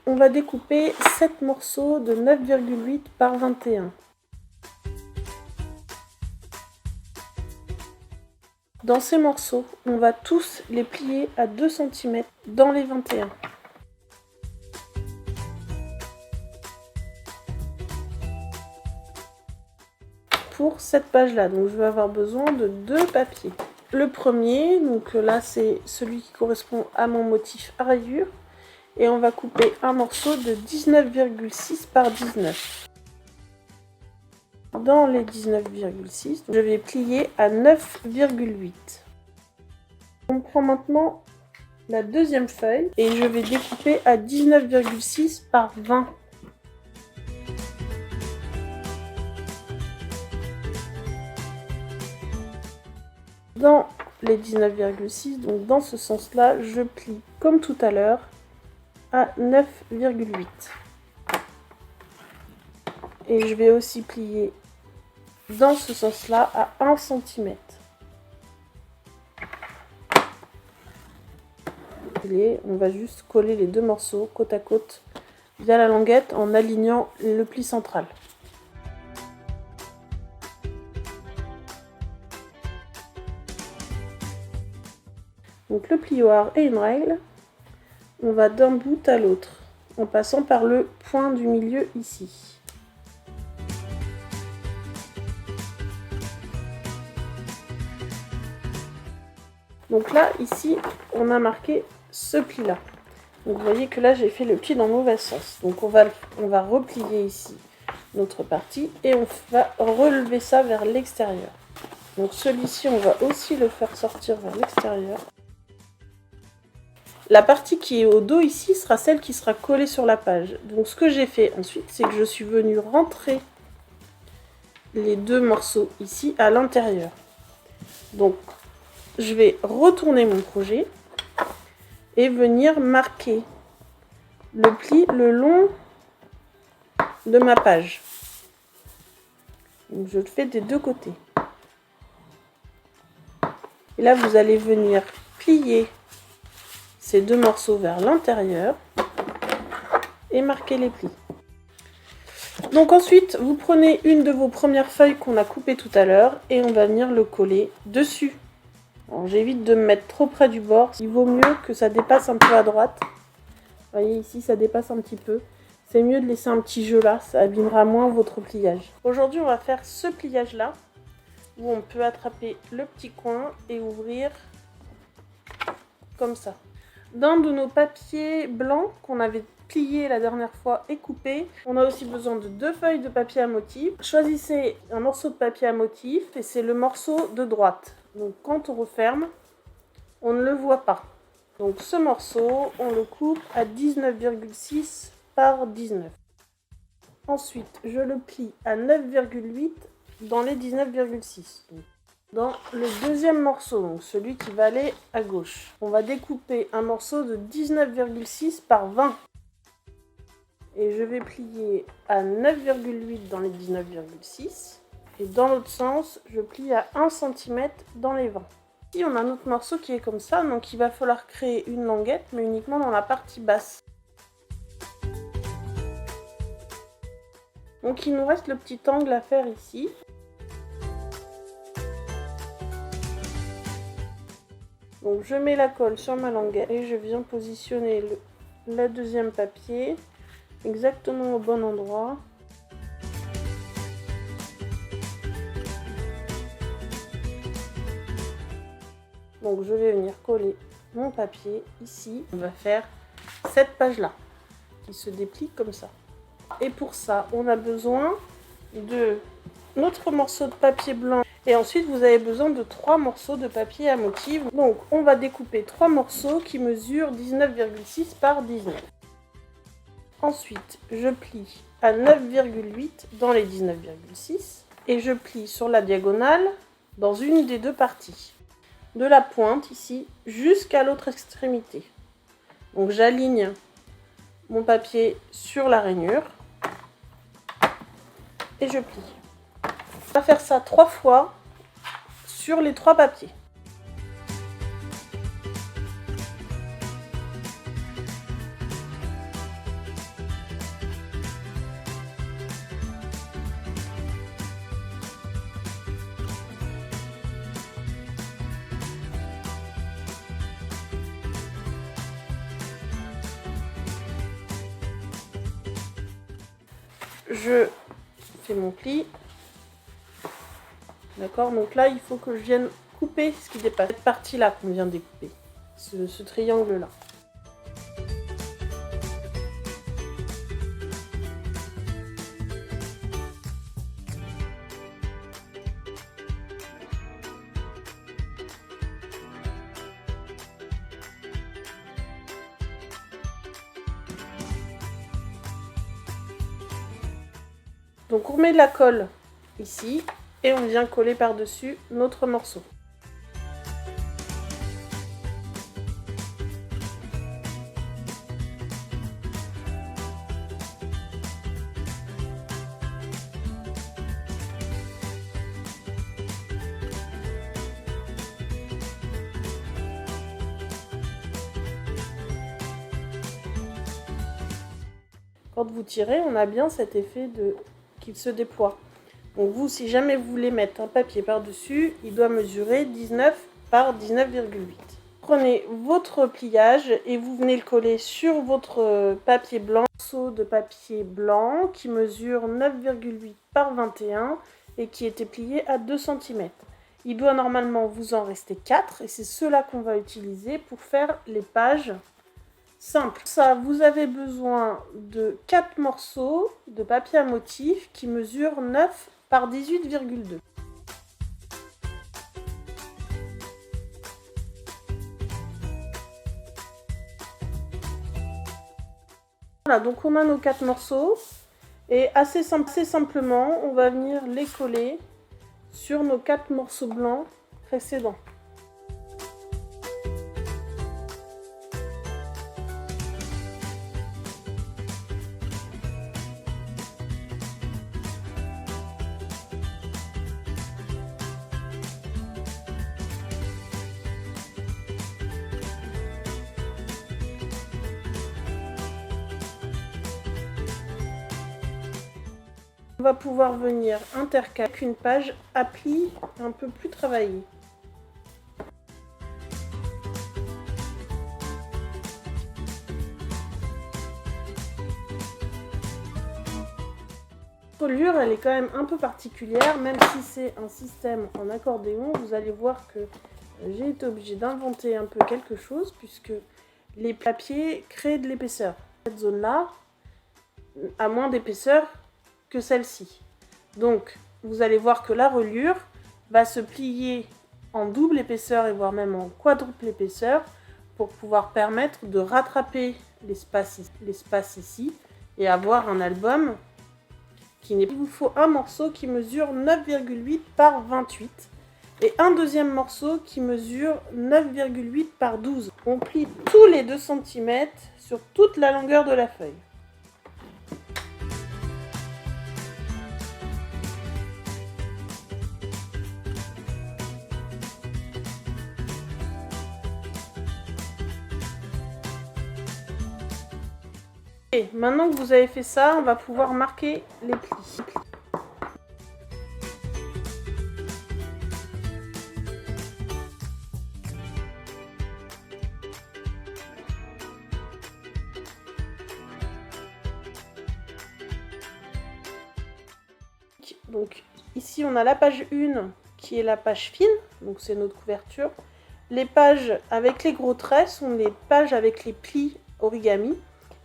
on va découper 7 morceaux de 9,8 par 21. Dans ces morceaux, on va tous les plier à 2 cm dans les 21. Pour cette page-là, donc je vais avoir besoin de 2 papiers. Le premier, donc là c'est celui qui correspond à mon motif à rayures. Et on va couper un morceau de 19,6 par 19. Dans les 19,6, je vais plier à 9,8. On prend maintenant la deuxième feuille et je vais découper à 19,6 par 20. Dans les 19,6, donc dans ce sens-là, je plie comme tout à l'heure à 9,8. Et je vais aussi plier dans ce sens-là à 1 cm. Et on va juste coller les deux morceaux côte à côte via la languette en alignant le pli central. Donc le plioir est une règle. On va d'un bout à l'autre en passant par le point du milieu ici. Donc là, ici, on a marqué ce pli-là. Donc vous voyez que là, j'ai fait le pli dans le mauvais sens. Donc on va replier ici notre partie et on va relever ça vers l'extérieur. Donc celui-ci, on va aussi le faire sortir vers l'extérieur. La partie qui est au dos ici sera celle qui sera collée sur la page. Donc ce que j'ai fait ensuite, c'est que je suis venue rentrer les deux morceaux ici à l'intérieur. Donc je vais retourner mon projet et venir marquer le pli le long de ma page. Donc je le fais des deux côtés. Et là, vous allez venir plier ces deux morceaux vers l'intérieur et marquer les plis. Donc ensuite, vous prenez une de vos premières feuilles qu'on a coupées tout à l'heure et on va venir le coller dessus. J'évite de me mettre trop près du bord. Il vaut mieux que ça dépasse un peu à droite. Vous voyez ici, ça dépasse un petit peu. C'est mieux de laisser un petit jeu là, ça abîmera moins votre pliage. Aujourd'hui, on va faire ce pliage-là, où on peut attraper le petit coin et ouvrir comme ça. D'un de nos papiers blancs qu'on avait plié la dernière fois et coupé, on a aussi besoin de 2 feuilles de papier à motif. Choisissez un morceau de papier à motif et c'est le morceau de droite. Donc quand on referme, on ne le voit pas. Donc ce morceau, on le coupe à 19,6 par 19. Ensuite, je le plie à 9,8 dans les 19,6. Dans le deuxième morceau, donc celui qui va aller à gauche, on va découper un morceau de 19,6 par 20. Et je vais plier à 9,8 dans les 19,6. Et dans l'autre sens, je plie à 1 cm dans les 20. Ici, on a un autre morceau qui est comme ça, donc il va falloir créer une languette, mais uniquement dans la partie basse. Donc il nous reste le petit angle à faire ici. Donc je mets la colle sur ma languette et je viens positionner le deuxième papier exactement au bon endroit. Donc je vais venir coller mon papier ici. On va faire cette page-là qui se déplie comme ça. Et pour ça, on a besoin de notre morceau de papier blanc. Et ensuite, vous avez besoin de 3 morceaux de papier à motif. Donc, on va découper 3 morceaux qui mesurent 19,6 par 19. Ensuite, je plie à 9,8 dans les 19,6. Et je plie sur la diagonale dans une des deux parties. De la pointe, ici, jusqu'à l'autre extrémité. Donc, j'aligne mon papier sur la rainure. Et je plie. On va faire ça 3 fois sur les 3 papiers. je fais mon pli. D'accord, donc là, il faut que je vienne couper ce qui dépasse. Cette partie-là qu'on vient de découper, ce triangle-là. Donc on met de la colle ici et on vient coller par-dessus notre morceau. Quand vous tirez, on a bien cet effet qu'il se déploie. Donc vous, si jamais vous voulez mettre un papier par-dessus, il doit mesurer 19 par 19,8. Prenez votre pliage et vous venez le coller sur votre papier blanc, morceau de papier blanc qui mesure 9,8 par 21 et qui était plié à 2 cm. Il doit normalement vous en rester 4 et c'est ceux-là qu'on va utiliser pour faire les pages simples. Ça, vous avez besoin de 4 morceaux de papier à motif qui mesurent 9 par 18,2. Voilà, donc on a nos 4 morceaux et assez simplement, on va venir les coller sur nos 4 morceaux blancs précédents. On va pouvoir venir intercaler avec une page à pli un peu plus travaillée. La reliure, elle est quand même un peu particulière, même si c'est un système en accordéon. Vous allez voir que j'ai été obligée d'inventer un peu quelque chose puisque les papiers créent de l'épaisseur. Cette zone-là a moins d'épaisseur que celle-ci. Donc, vous allez voir que la reliure va se plier en double épaisseur et voire même en quadruple épaisseur pour pouvoir permettre de rattraper l'espace ici et avoir un album qui n'est pas. Il vous faut un morceau qui mesure 9,8 par 28 et un deuxième morceau qui mesure 9,8 par 12. On plie tous les 2 cm sur toute la longueur de la feuille. Et maintenant que vous avez fait ça, on va pouvoir marquer les plis. Donc ici on a la page 1 qui est la page fine, donc c'est notre couverture. Les pages avec les gros traits sont les pages avec les plis origami.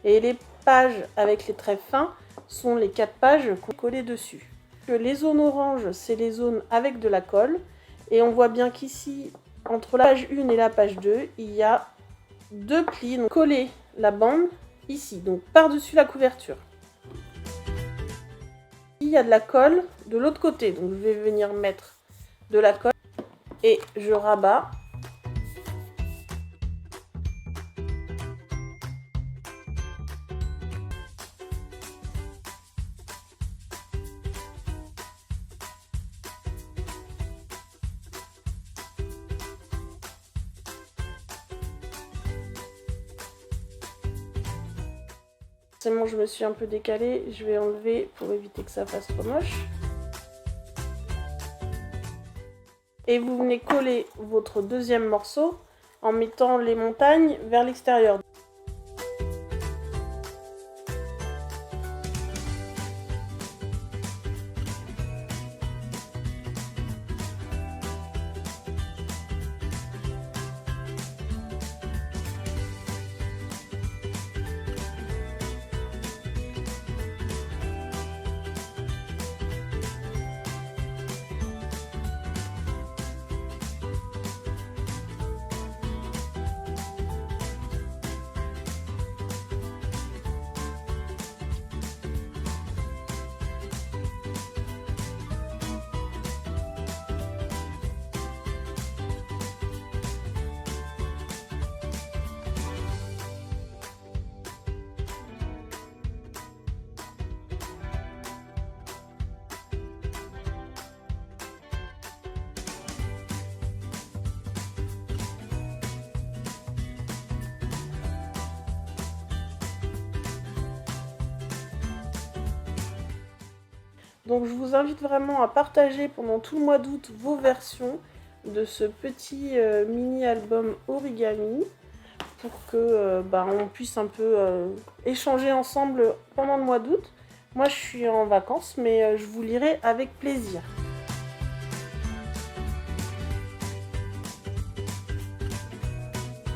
Et les pages avec les traits fins sont les 4 pages qu'on collait dessus. Les zones oranges, c'est les zones avec de la colle. Et on voit bien qu'ici, entre la page 1 et la page 2, il y a 2 plis. Donc coller la bande ici, donc par-dessus la couverture. Il y a de la colle de l'autre côté. Donc je vais venir mettre de la colle et je rabats. Forcément, je me suis un peu décalée, je vais enlever pour éviter que ça fasse trop moche. Et vous venez coller votre deuxième morceau en mettant les montagnes vers l'extérieur. Donc je vous invite vraiment à partager pendant tout le mois d'août vos versions de ce petit mini album origami pour que on puisse un peu échanger ensemble pendant le mois d'août. Moi je suis en vacances mais je vous lirai avec plaisir.